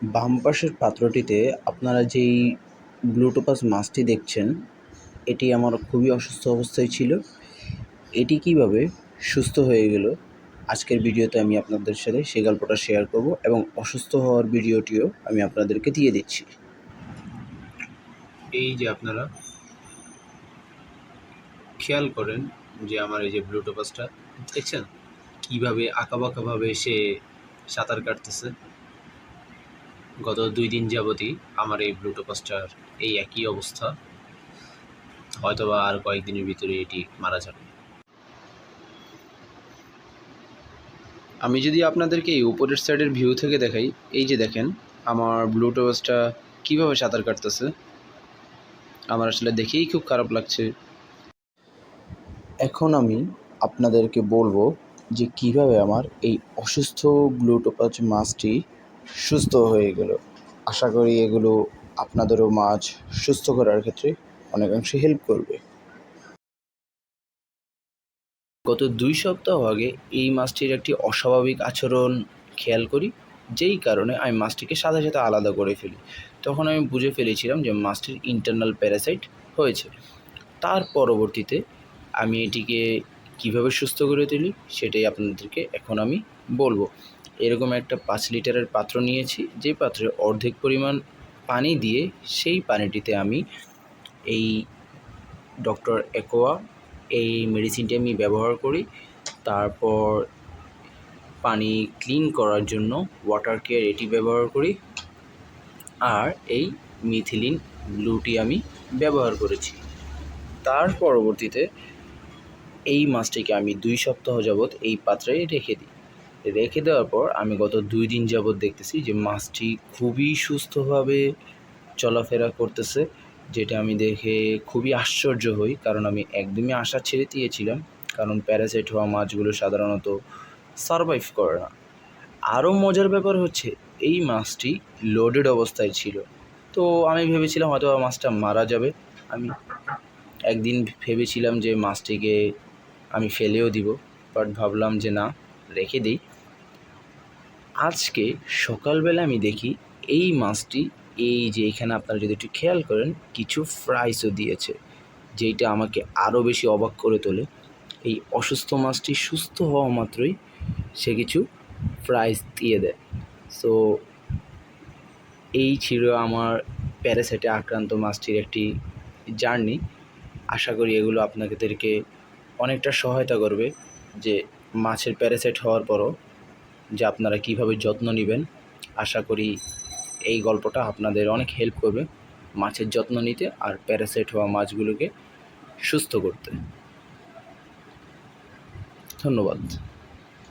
বাম পাশের পাত্রটিতে আপনারা যেই ব্লুটোপাস মাছটি দেখছেন, এটি আমার খুবই অসুস্থ অবস্থায় ছিল। এটি কীভাবে সুস্থ হয়ে গেল, আজকের ভিডিওতে আমি আপনাদের সাথে সেই গল্পটা শেয়ার করব এবং অসুস্থ হওয়ার ভিডিওটিও আমি আপনাদেরকে দিয়ে দিচ্ছি। এই যে আপনারা খেয়াল করেন যে আমার এই যে ব্লুটোপাসটা দেখছেন কীভাবে আঁকাবাঁকাভাবে সে সাঁতার কাটতেছে। গত 2 দিন যাবতই আমার এই ব্লুটোপাসটার এই একই অবস্থা। হয়তোবা আর কয়েকদিনের ভিতরে এটি মারা যাবে। আমি যদি আপনাদেরকে এই উপরের সাইডের ভিউ থেকে দেখাই, এই যে দেখেন আমার ব্লুটোপাসটা কীভাবে সাঁতার কাটতেছে। আমার আসলে দেখেই খুব খারাপ লাগছে। এখন আমি আপনাদেরকে বলবো যে কীভাবে আমার এই অসুস্থ ব্লুটোপাস মাছটি সুস্থ হয়ে গেল। আশা করি এগুলো আপনাদেরও মাছ সুস্থ করার ক্ষেত্রে অনেকাংশে হেল্প করবে। গত 2 সপ্তাহ আগে এই মাছটির একটি অস্বাভাবিক আচরণ খেয়াল করি, যেই কারণে আমি মাছটিকে সাথে সাথে আলাদা করে ফেলি। তখন আমি বুঝে ফেলেছিলাম যে মাছটির ইন্টারনাল প্যারাসাইট হয়েছে। তার পরবর্তীতে আমি এটিকে কীভাবে সুস্থ করে তুলি সেটাই আপনাদেরকে এখন আমি বলবো। এরকম একটা 5 লিটারের পাত্র নিয়েছি, যে পাত্রে অর্ধেক পরিমাণ পানি দিয়ে সেই পানিটিতে আমি এই ডক্টর অ্যাকোয়া এই মেডিসিনটি আমি ব্যবহার করি। তারপর পানি ক্লিন করার জন্য ওয়াটার কেয়ার এটি ব্যবহার করি। আর এই মিথিলিন ব্লুটি আমি ব্যবহার করেছি। তার পরবর্তীতে এই মাছটিকে আমি 2 সপ্তাহ যাবৎ এই পাত্রে রেখে দিই। রেখে দেওয়ার পর আমি গত 2 দিন যাবৎ দেখতেছি যে মাছটি খুবই সুস্থভাবে চলাফেরা করতেছে, যেটা আমি দেখে খুবই আশ্চর্য হই। কারণ আমি একদমই আশা ছেড়ে দিয়েছিলাম, কারণ প্যারাসাইট হওয়া মাছগুলো সাধারণত সারভাইভ করে না। আরও মজার ব্যাপার হচ্ছে এই মাছটি লোডেড অবস্থায় ছিল। তো আমি ভেবেছিলাম হয়তো মাছটা মারা যাবে। আমি একদিন ভেবেছিলাম যে মাছটিকে আমি ফেলেও দিব, বাট ভাবলাম যে না, রেখে দিই। আজকে সকালবেলা আমি দেখি এই মাছটি, এই যে এখানে আপনারা যদি একটু খেয়াল করেন, কিছু ফ্রাইসও দিয়েছে, যেইটা আমাকে আরও বেশি অবাক করে তোলে। এই অসুস্থ মাছটি সুস্থ হওয়া মাত্রই সে কিছু ফ্রাইস দিয়ে দেয়। সো এই ছিল আমার প্যারাসাইটে আক্রান্ত মাছটির একটি জার্নি। আশা করি এগুলো আপনাদেরকে অনেকটা সহায়তা করবে যে মাছের প্যারাসাইট হওয়ার পরও যে আপনারা কীভাবে যত্ন নেবেন। আশা করি এই গল্পটা আপনাদের অনেক হেল্প করবে মাছের যত্ন নিতে আর প্যারাসাইট হওয়া মাছগুলোকে সুস্থ করতে। ধন্যবাদ।